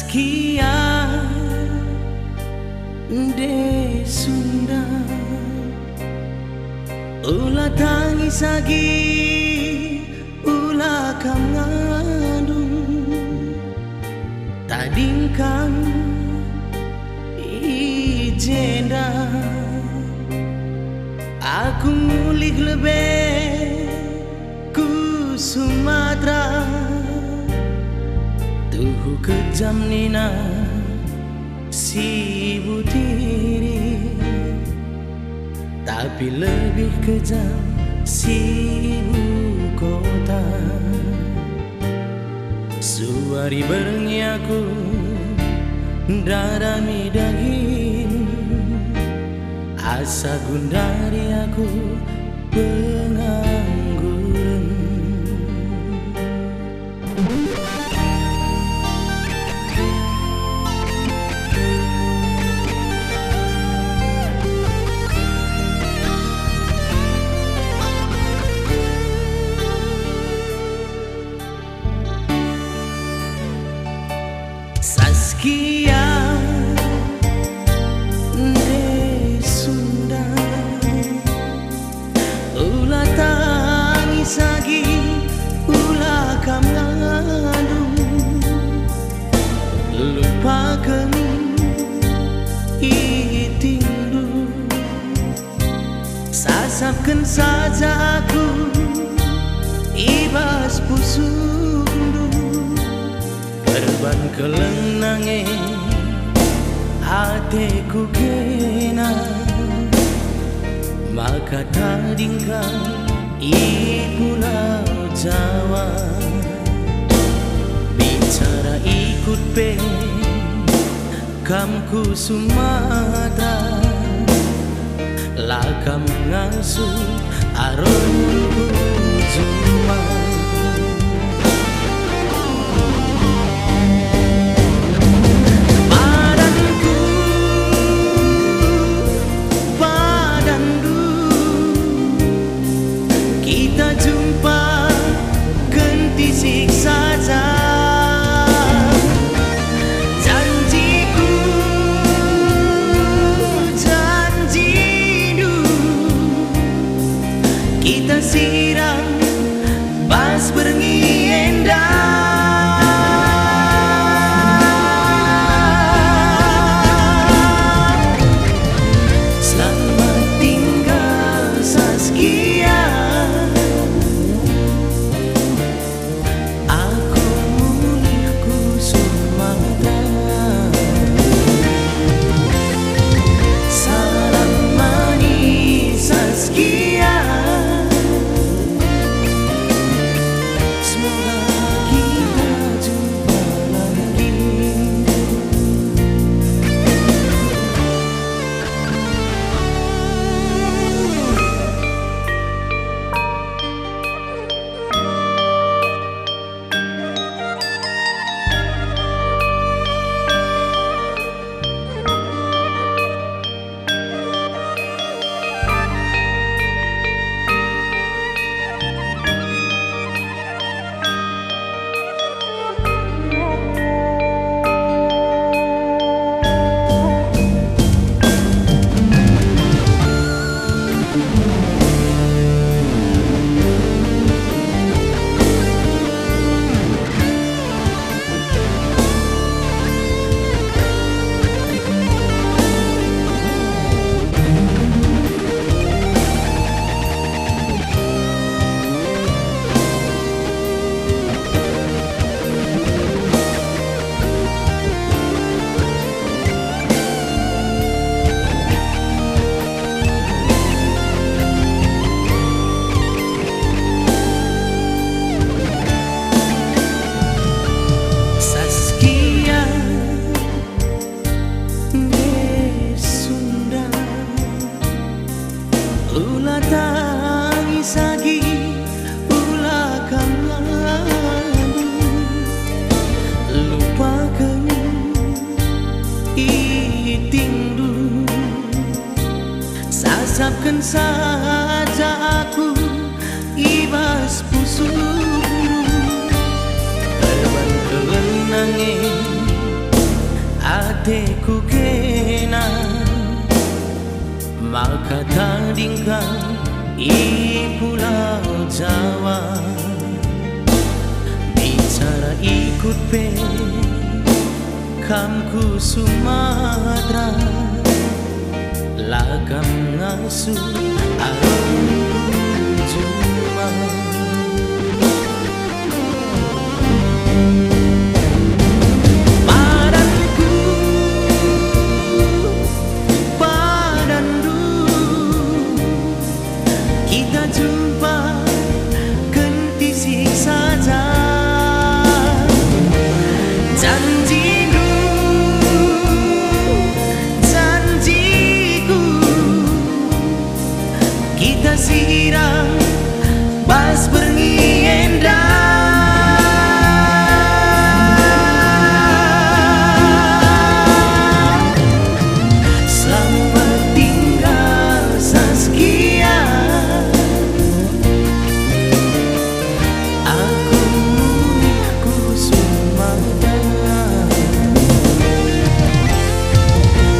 Saskia de Sunda ulah tangis lagi ulah kam ngandung tadingkan ijenda aku ngulik lebih ku Sumatera tuh kejam nina si butiri tapi lebih kejam si ibu kota. Suari berengi aku darami daging asa gundari aku pengangguran. Saskia de Sunda ulah tangis lagi ulah kam ngandung lupakan itindu sasapkan saja aku ibas pusundu Berban kelenange hatiku kena maka tadingkan i Pulau Jawa bicara ikut pe kamku Sumatera lakam ngasuh aronku cuma kita jumpa kentisik saja janjiku janjidu kita siram pas berengi endah selamat tinggal Saskia. Ulah tangis lagi ulah kam ngandung lupakan itindu sasapkan saja aku ibas pusuh berban kelenange teku kena maka tandingkan i Pulau Jawa bicara ikut pe kamku Sumatera lagam ngasuh arungku cuma sirang bas berngienda selamat tinggal Saskia aku milikku Sumatera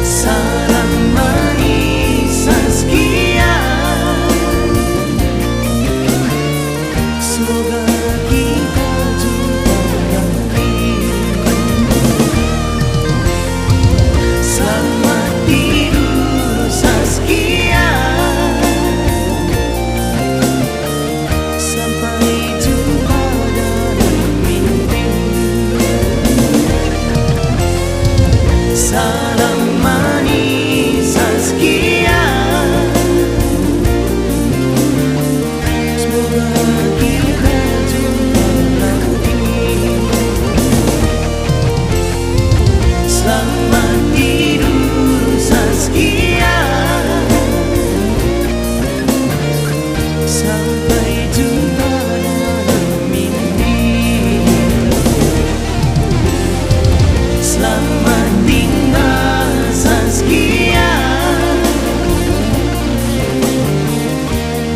salam manis Saskia semoga kita jumpa lagi. Selamat tidur Saskia, sampai jumpa dalam mimpi. Salam manis Saskia, semoga selamat tidur Saskia, sampai jumpa dalam mimpi. Selamat tinggal Saskia,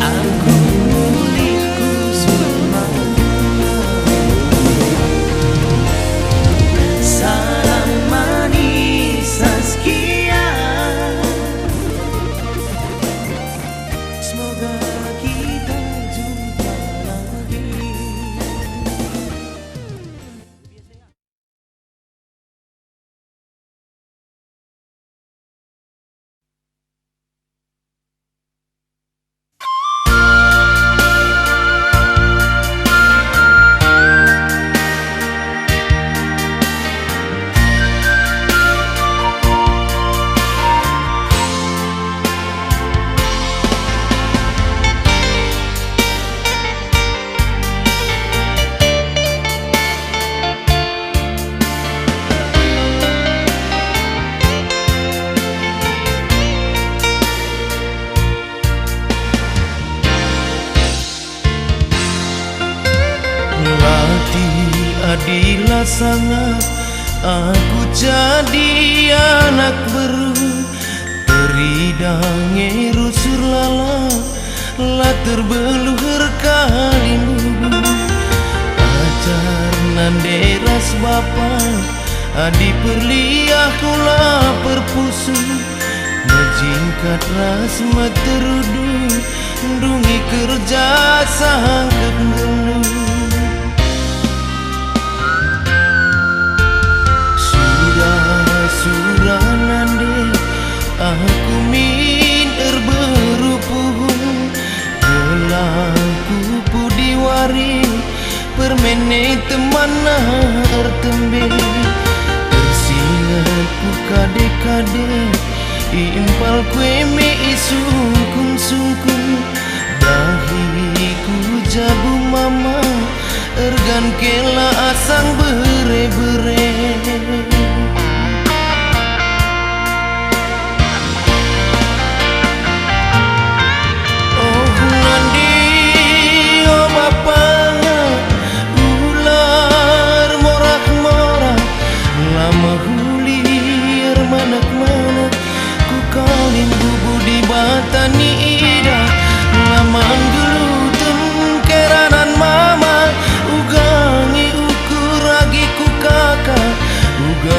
aku milikku Sumatera. Salam manis Saskia, semoga kita jumpa lagi. Adilah sangat aku jadi anak baru teridange rusur lala la terbeluhur kalimu ajar nanderas bapa adi perliah kula perpusu ngejingkat ras materudu dungi kerja sangkep ngelu surah nande aku min berberupuh gelangku pudiwari permene temana ertembe tersingatku kade-kade impal kueme isungkun-sungkun dahiku jabu mama ergan kela asang bere-bere. Tani ida lamang geluten keranan mama ugangi ukur ragi ku kakak uga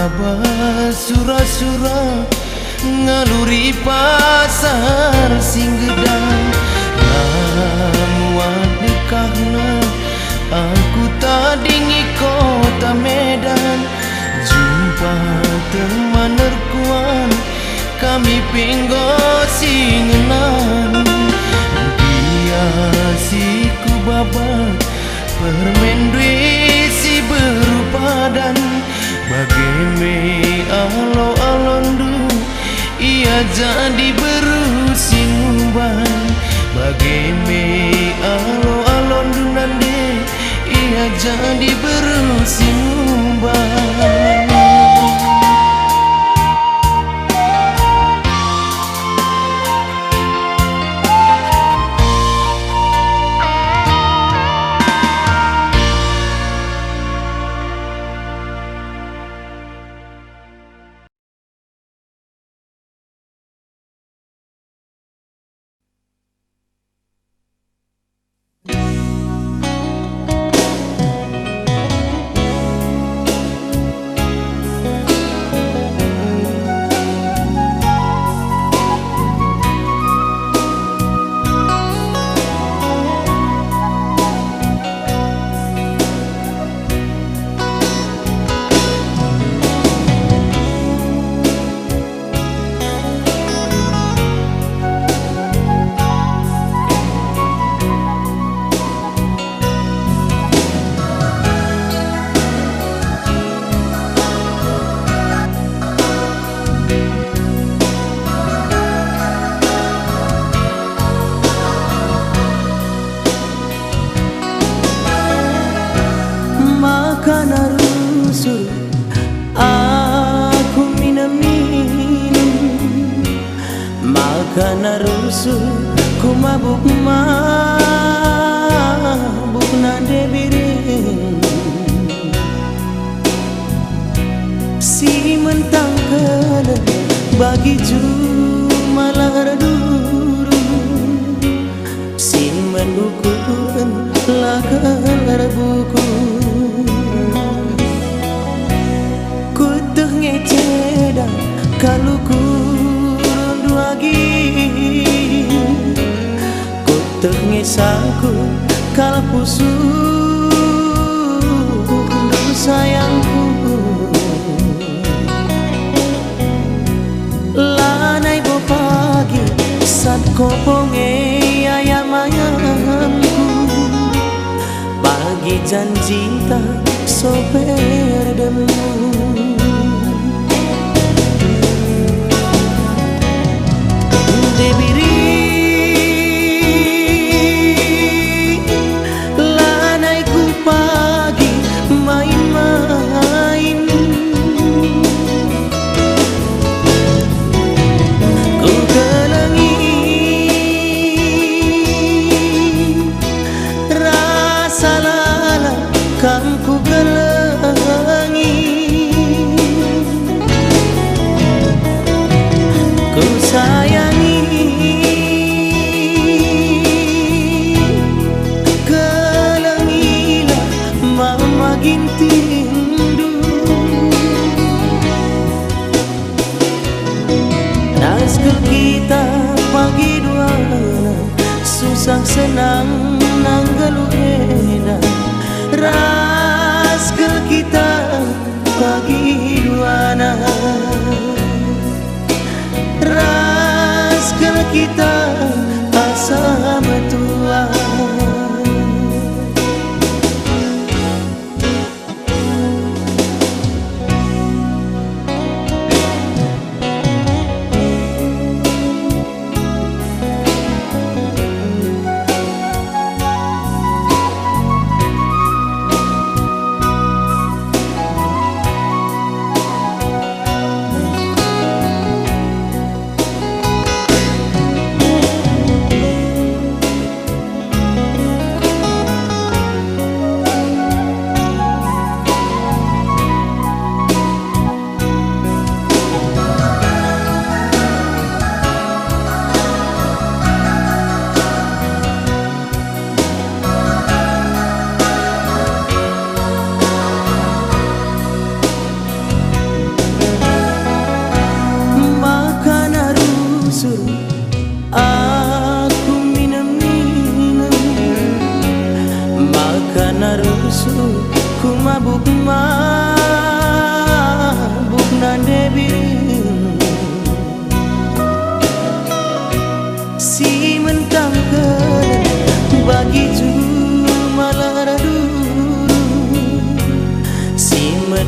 Baba sura-sura ngaluri pasar singgedang lamuat dekahna aku tadingi kota Medan jumpa teman nerkuan kami pinggo singenan dia siku babat permen dui si berupadan bageme alo-alon du ia jadi berusing umban bageme alo-alon du nande ia jadi berusing umban. Karena rusuh aku minum, makana rusuh ku mabuk nade biring si mentang kena bagi jumalar duru si mendukun lakar buku ngeceda kalau kurun duagi kutek ngesaku kalau pusu sayangku lanai bo pagi saat koponge ayam-ayamku bagi janji tak soper demu ku gelangi ku sayangi gelangilah mama gintindu naskah kita pagi dua susah senang nanggalu enak raskel kita pagi duana raskel kita asa betua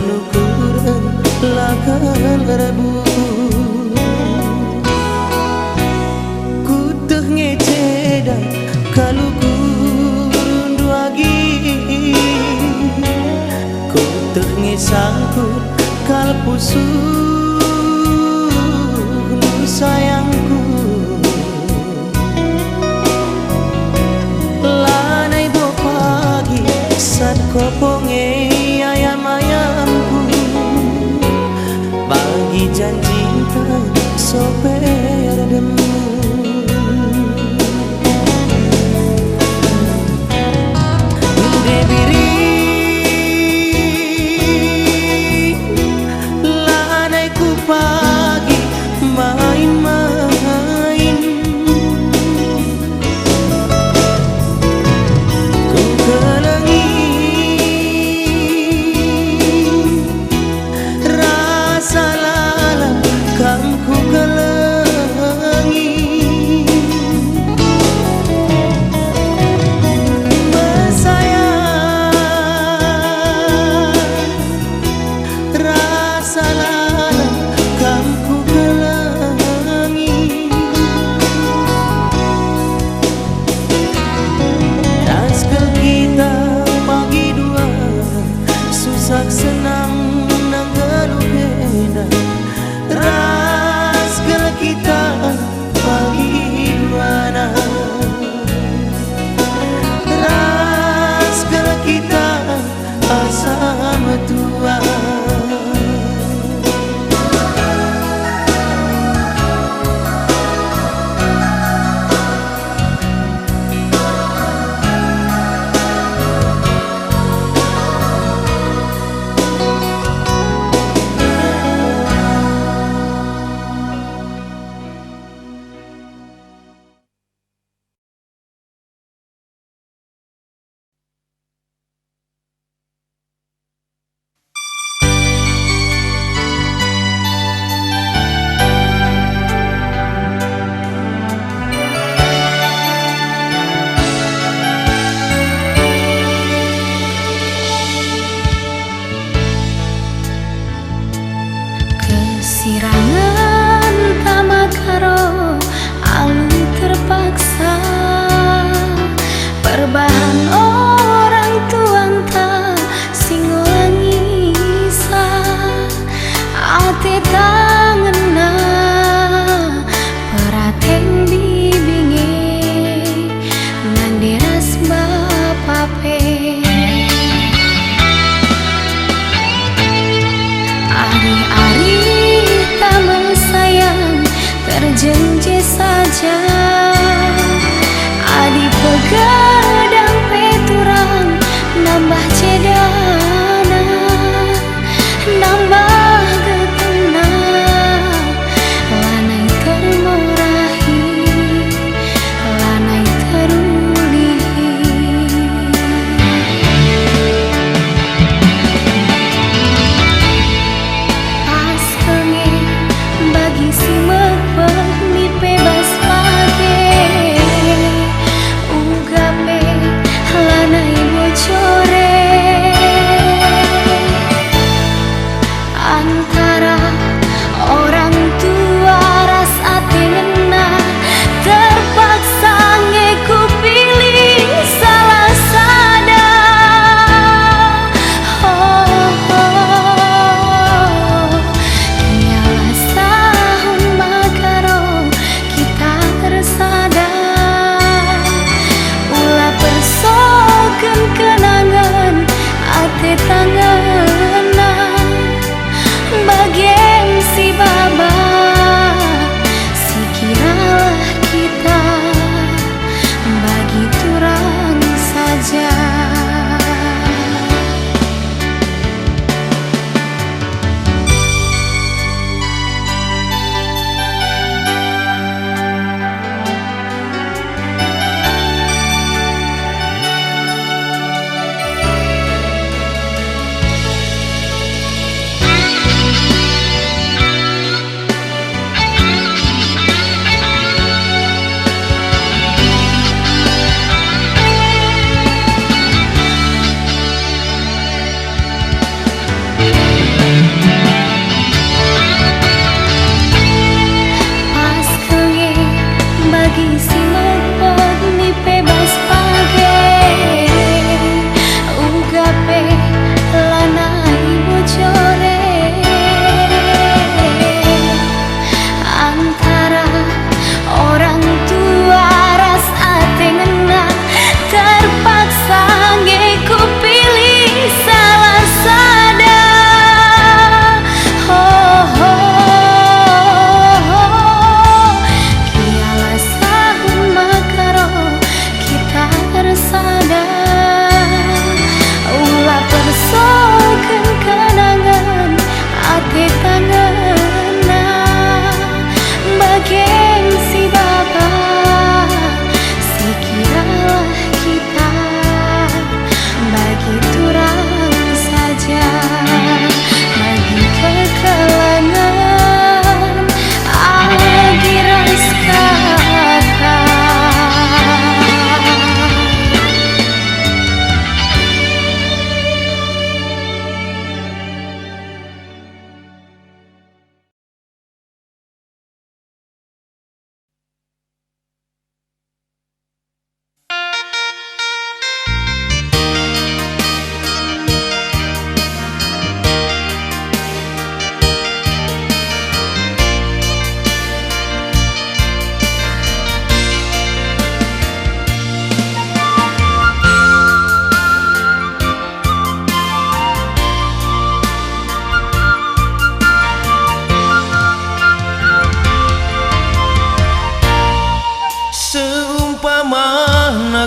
nukuran lakal rebu kuteh ngeceda kalau kurun duagi kuteh ngesangkut kal pusuh sayangku lanai bo pagi saat koponge ayam-ayamku bagi janji tak soper demu debiri lanai ku pagi main-main ku kelengi rasa lala kam ku kelengi bersayang rasa lala kam ku kelengi raskel kita pagi dua susah senang nang gelugena raskel kita pagi dua raskel kita asam tua kesirangan tamakaro alu terpaksa perbahan orang tuanta singolangisa ate tangena perateng bibinge nanderas bapape ari-ari taman sayang terjenje saja adi pegadang peturang nambah cedana nambah getena lanai termorahi lanai terulihi pas kenge bagi si merpek mi bebas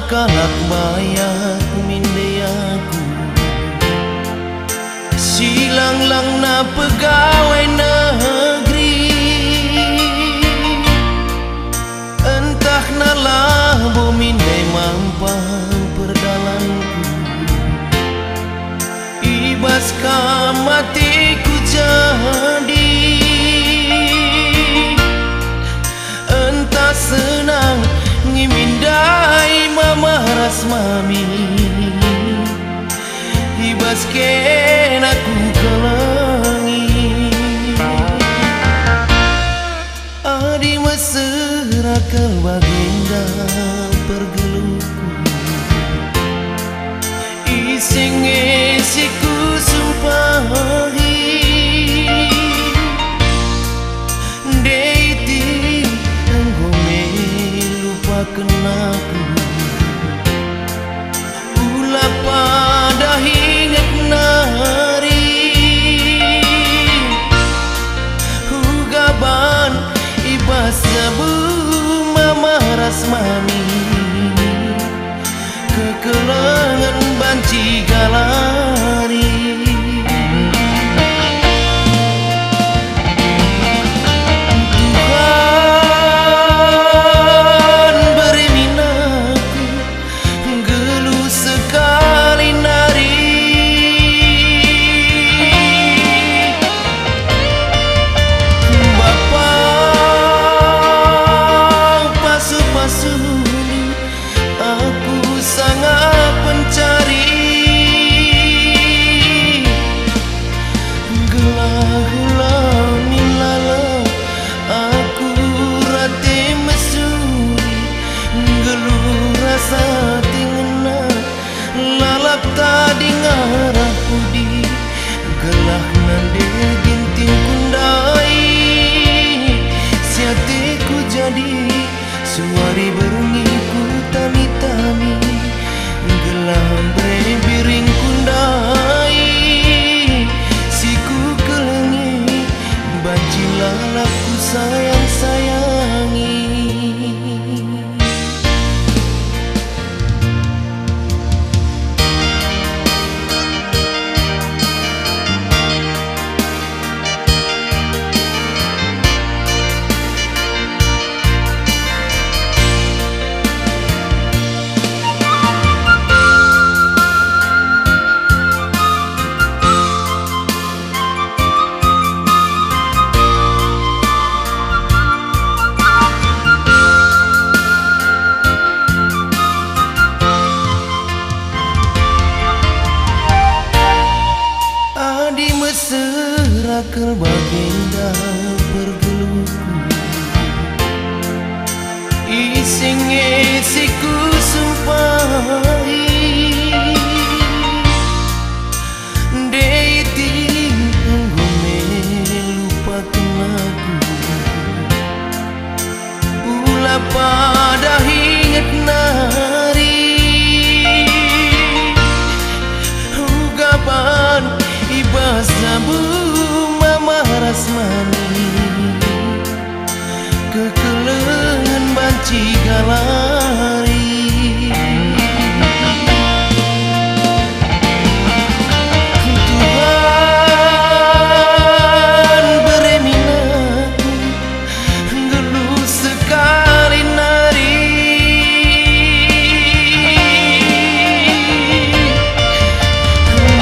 kalak bayak mindeyaku silang lang na pegawai negeri entah nalah bomindai mampang perdalanku ibas kamatiku jadi entah senang ngimindai mama rasmami ibas ken aku kelangi adi mesra ke baginda pergeluku ising esiku sumpahi deiti anggome lupakan aku ula pada hingat nari hugaban ibas sabu mama rasmani kekelangan banci galari Tuhan beri minaku geluh sekali nari Bapa pasu-pasu aku sangat pencari gelah-gelah nilala aku rati mesuri geluh rasa tingena lalap tadi ngarah pudi gelah nande ginting kundai siatiku jadi suari berungiku tami-tami gelah biring kundai siku kelengi banci lalapku sayang-sayangi adi mesra ke baginda pergeluku ising esiku sumpahi deiti anggome lupakan aku ula pada hingat nari hugaban ibas sabu mama rasmani kekelengan banci galari Tuhan beri minaku geluh sekali nari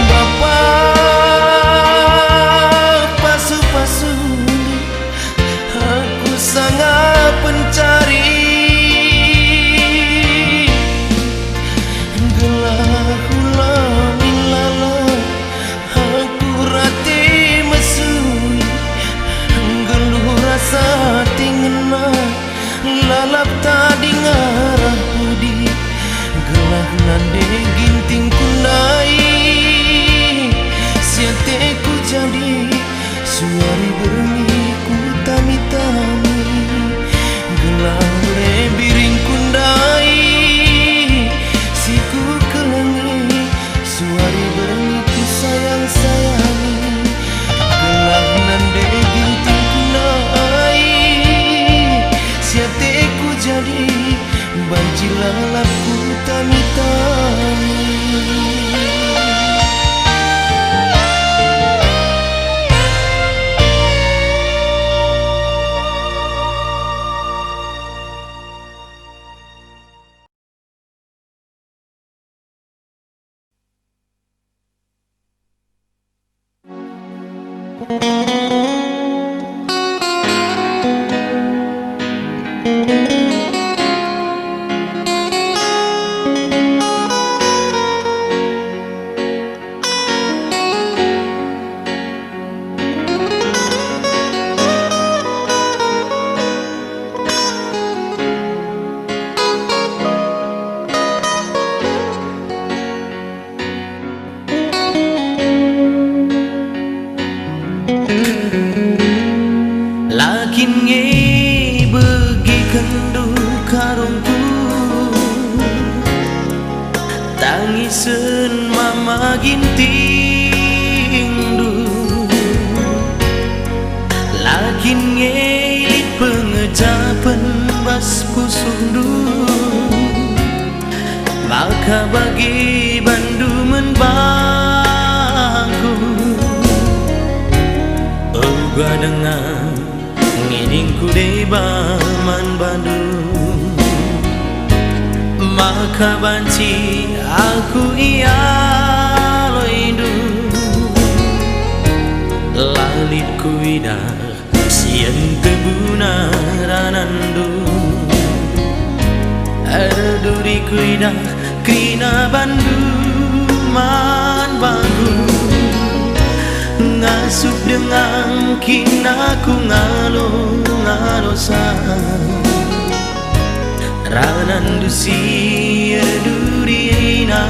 Bapa pasu-pasu aku sangat pencari Lakin nge begi kendu karungku tangiseun mama gintingdu. Lakin nge ilit pengejapan bas pusundu maka bagi bandu menbangku uga dengan nginingku debaman Bandung maka banci aku iya loindu lalitku idah sian tebuna ranandu erduriku idah krina banduman Bandung ngasup dengan kinaku ngalo-ngalosa ranandu sia durina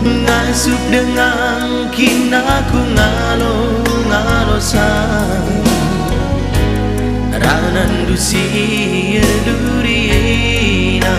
ngasup dengan kinaku ngalo-ngalosa ranandu sia durina.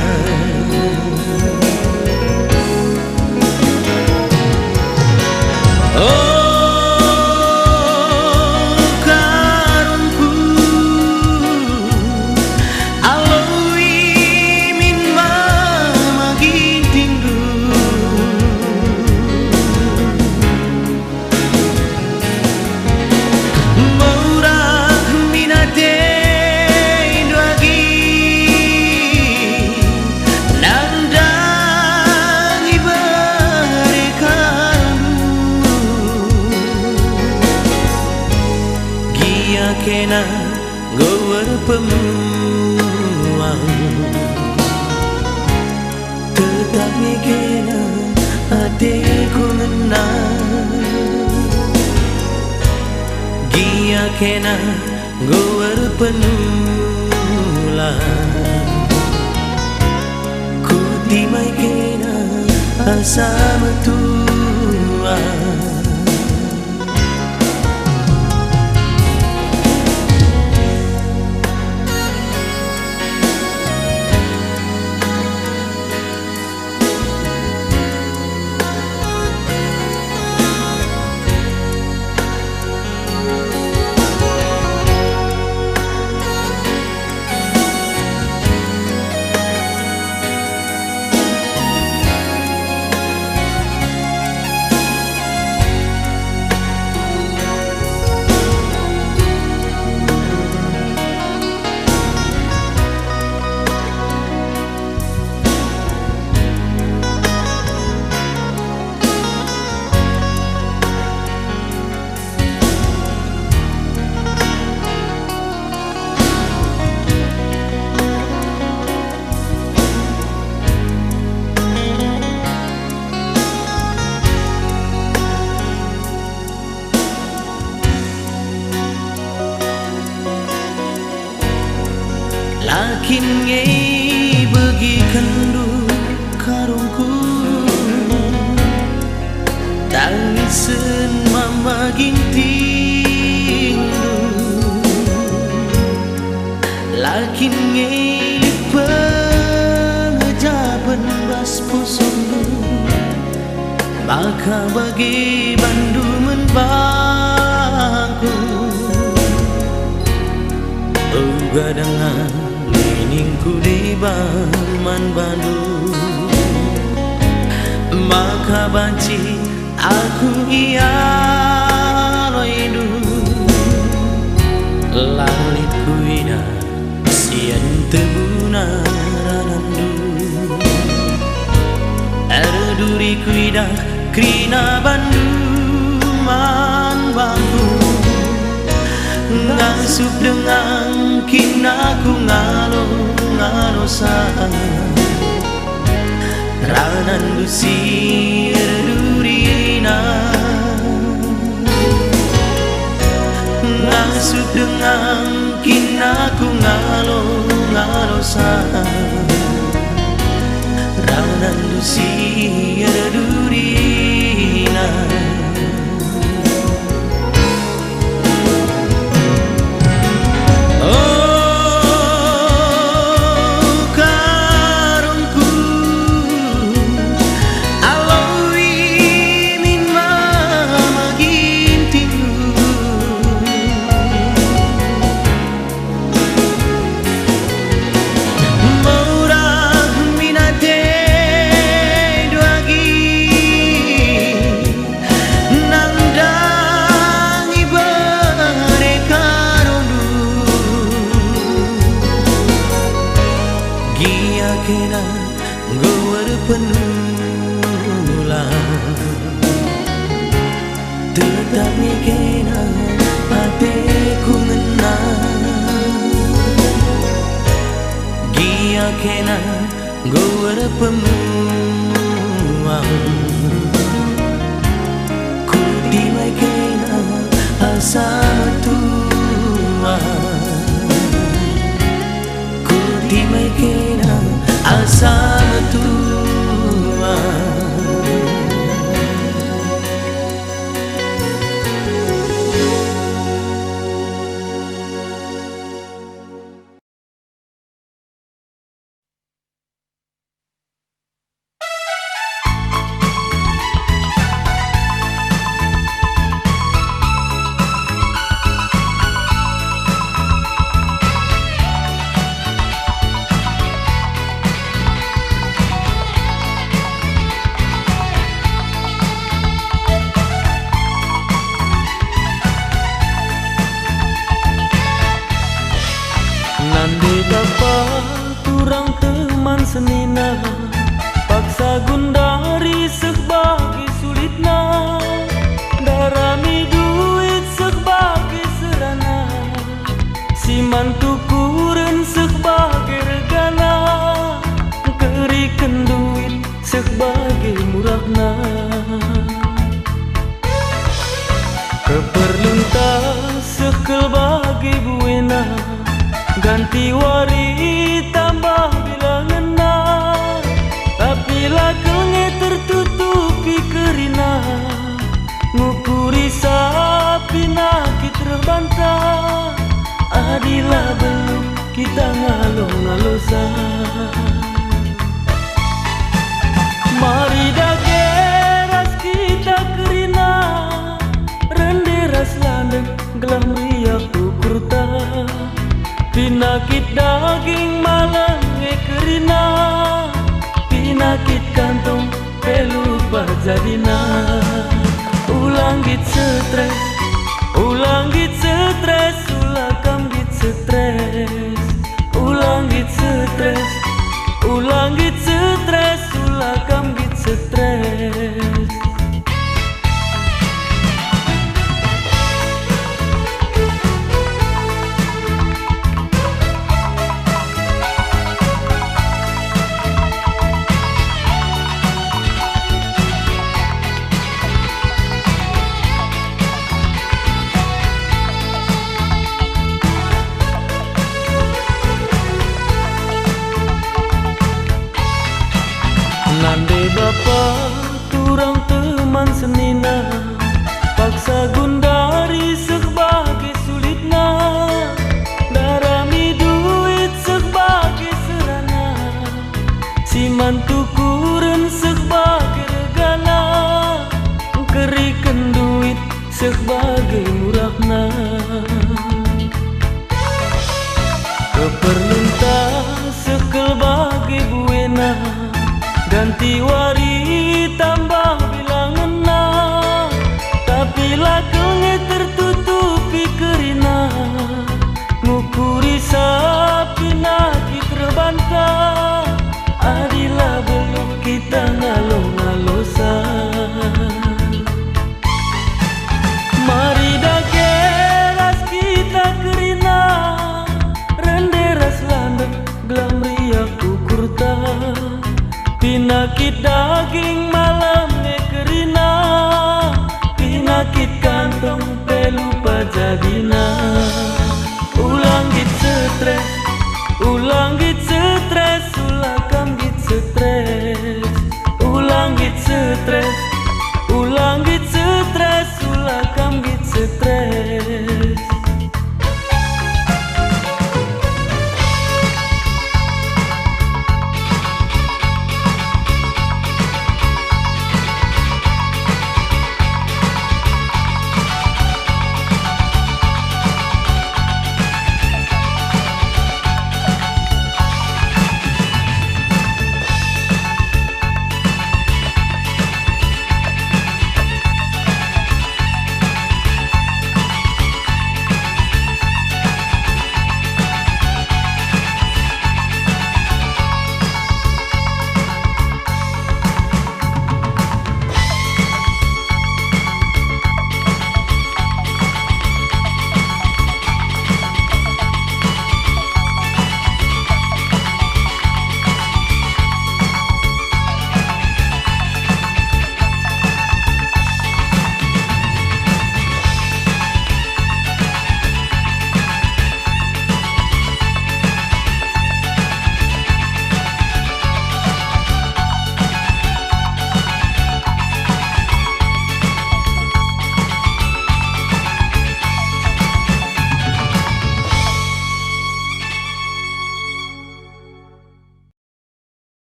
Kena gower pemuang tetap kena adekku menang gia kena gower penulang ku timai kena asa metuang. Lakin nge begi kendu karungku tangiseun mama gintingdu. Lakin nge pengejaban bas pusundu maka bagi bandu menbangku uga dengan ningku di baman Bandung maka banci aku iya loidu lalitku ina sian tebuna ranandu erduriku ida Krina banduman bambu ngasup dengan kinaku ngalo sang ranan dusir durina ngasup dengan kinaku ngalo sang ranan dusir durina. Kena gawar penulang tetap kena hatiku menang Gia kena gawar pemuang ku dimai kena asa tua ku dimai kena asa tua. Turang teman senina paksa gundari sebagai sulitna darami duit sebagai serana si mantu kuren sebagai regana kerikan duit sebagai murahna keperluntas sekel bagi buena ganti wari tambah bilangan na tapi lakelnya tertutupi kerina ngukuri sapi nakit terbantah adilah belum kita ngalo-ngalosa mari dageras kita kerina renderas landeng gelam riak ukurta pinakit daging malang kerina pinakit kantong pelupa jadina ulang git stres ulang git stres ulakam git stres ulang git stres ulang git stres ulakam git stres. Nande bapa turang teman senina paksa gundari sebagai sulitna darami duit sebagai serana si mantu kuren sebagai regana kerikan duit sebagai murahna keperluntas sekel bagi buena ganti wari tambah bilangan na tapi lakelnya tertutupi kerina ngukuri sapi nakit terbantah adilah belum kita ngalo-ngalosa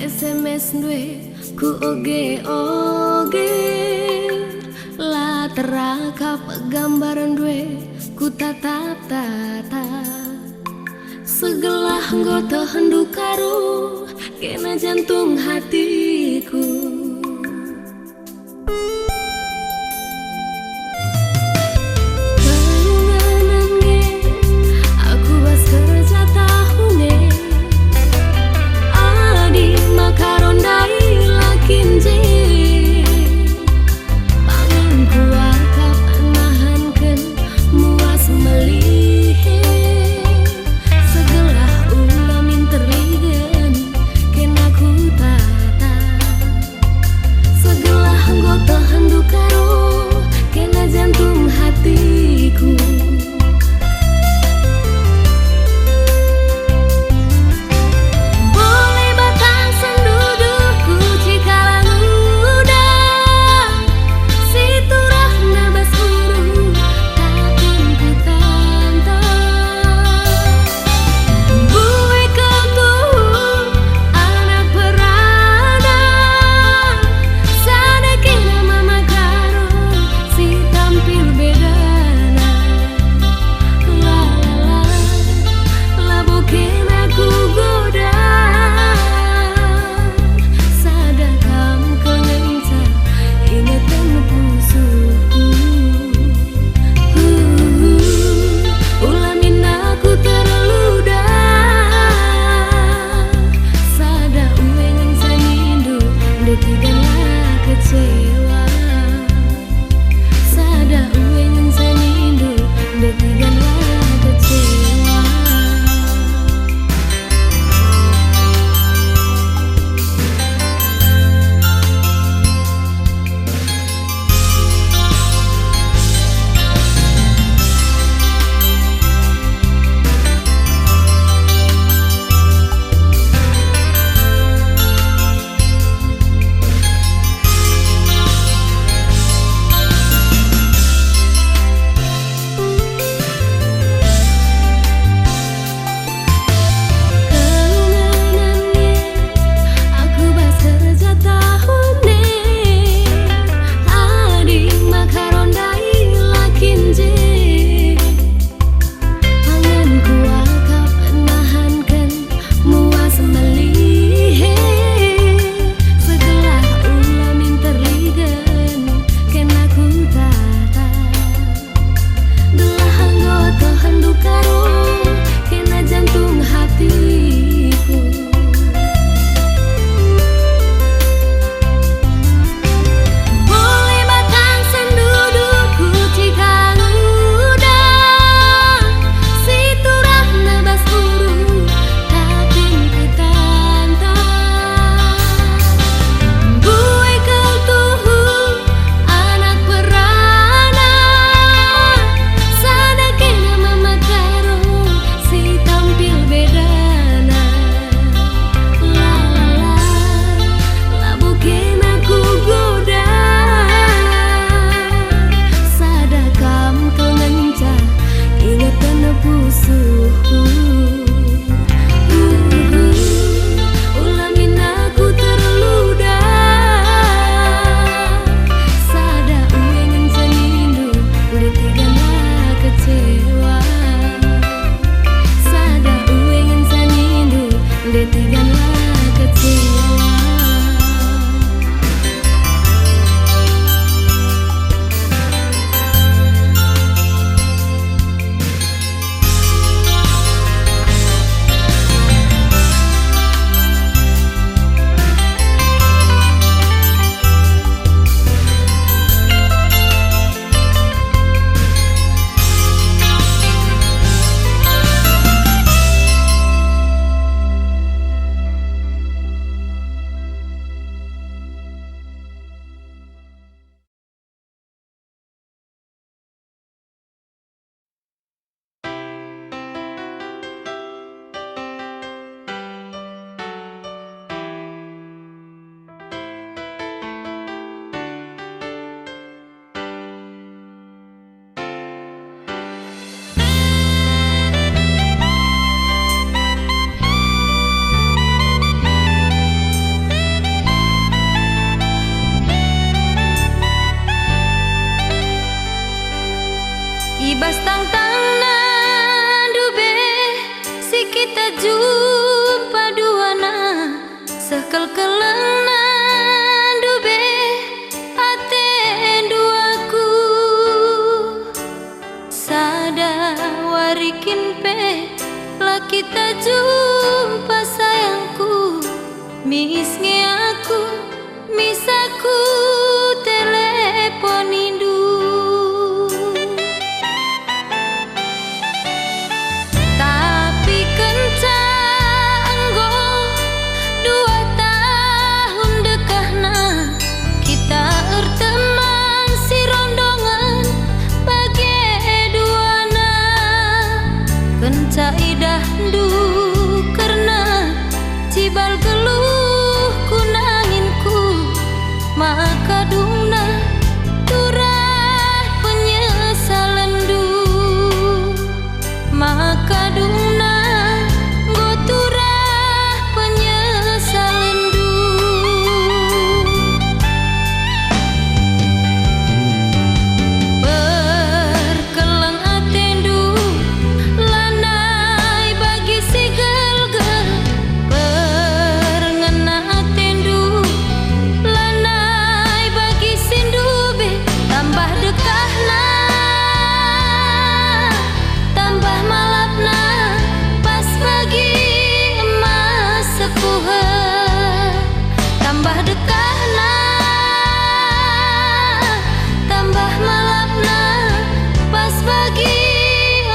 SMS dwe ku oge la teraka gambaran dwe ku tata segelah nggoto hendu karu kena jantung hatiku. Segelah ulamin terligen kena ku tata sekel-kelenan dube aten duaku sada warikin pe lah kita jumpa sayangku misnge aku misaku telepon indu tapi kencanggo 2 tahun dekahna kita erteman si rondongan bagi duana kenca idah du karena cibal geluh kunanginku maka dungna turah penyesalan du maka dungna go turah penyesalan du berkelang atendu lanai bagi si gel-gel berngena atendu lanai bagi sindube tambah dekahna tambah malapna pas bagi emas sepuhe tambah dekahna tambah malapna pas bagi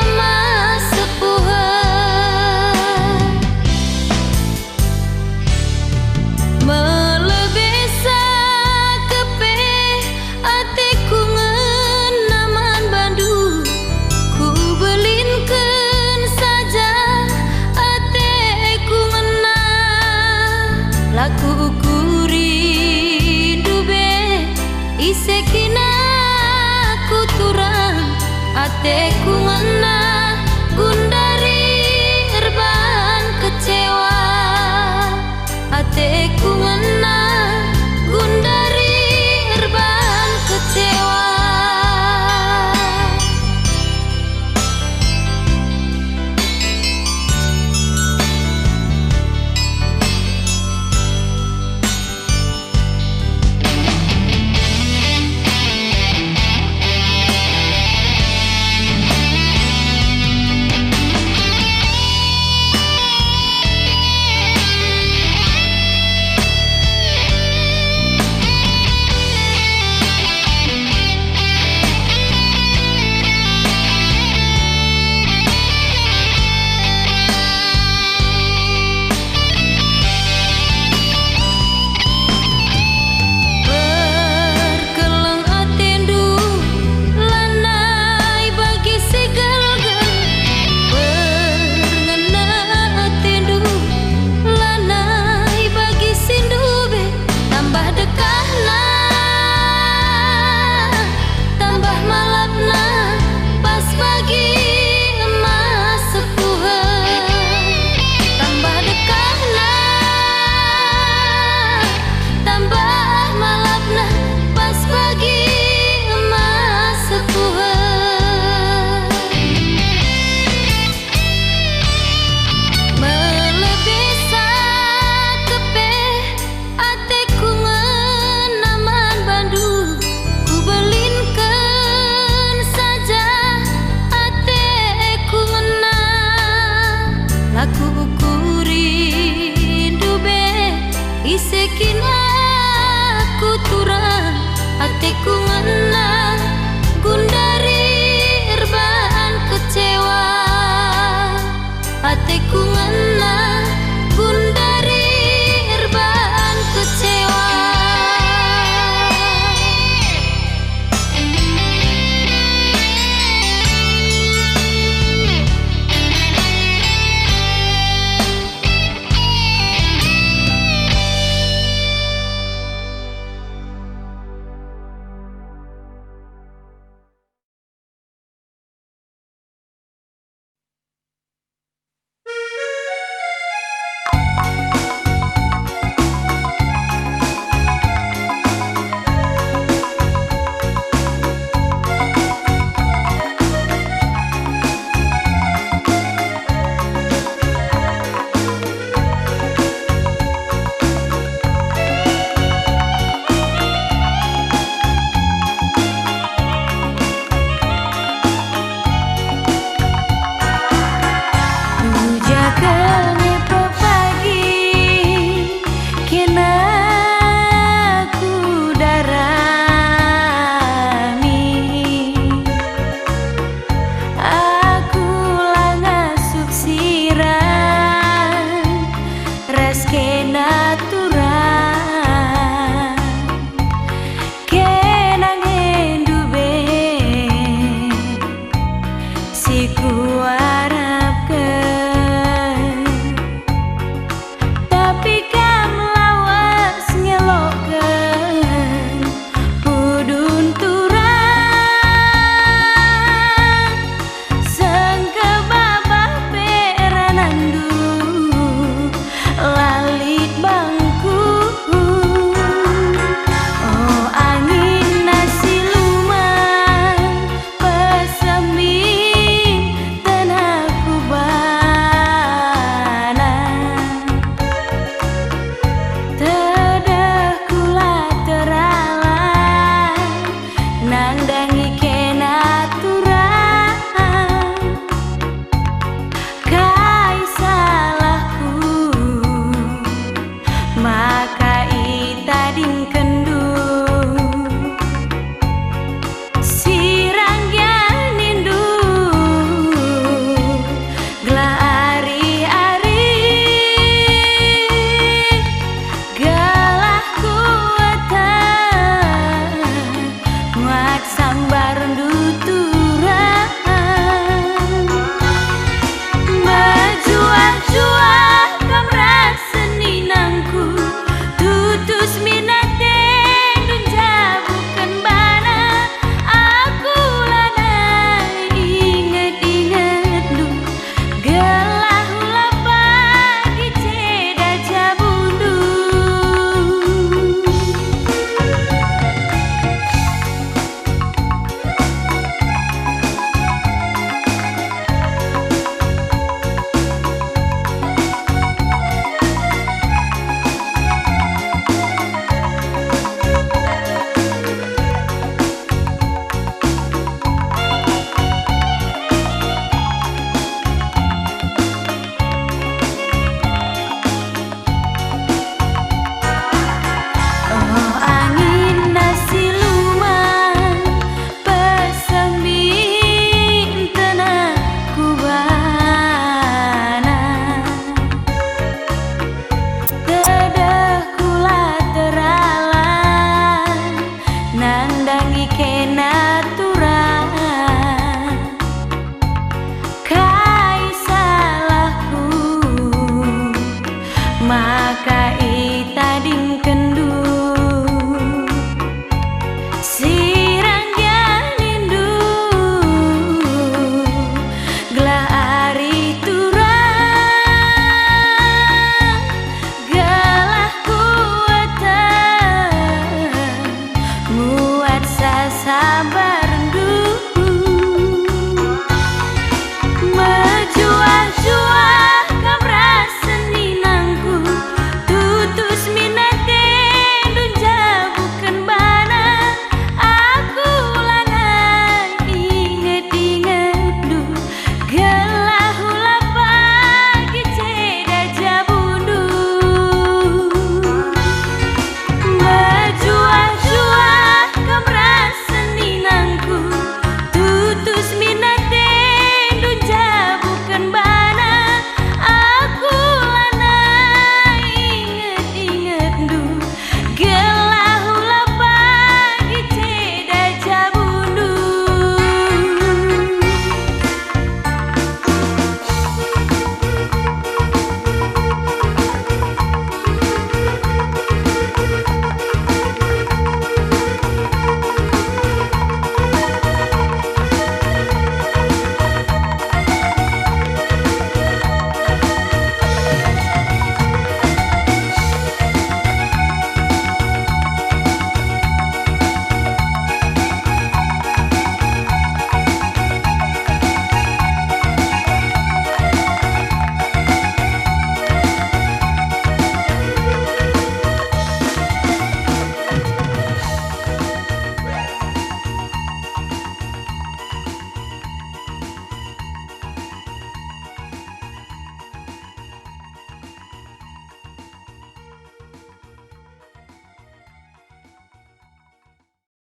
emas sepuhe melebesa kepe ateku ngenaman bandu ku belinkeun saja ateku ngena laku ukuri dube isekina ku turang ateku ngena gundari erban kecewa ateku ngena gundari erban kecewa berkelang atendu lanai bagi si gel-gel berngena atendu lanai bagi sindube tambah dekahna tambah malapna pas bagi emas sepuhe tambah dekahna tambah malapna pas bagi emas sepuhe melebesa kepe ateku ngenaman bandu ku belinkeun saja ateku ngena laku ukuri dube isekin aku turang ateku ngena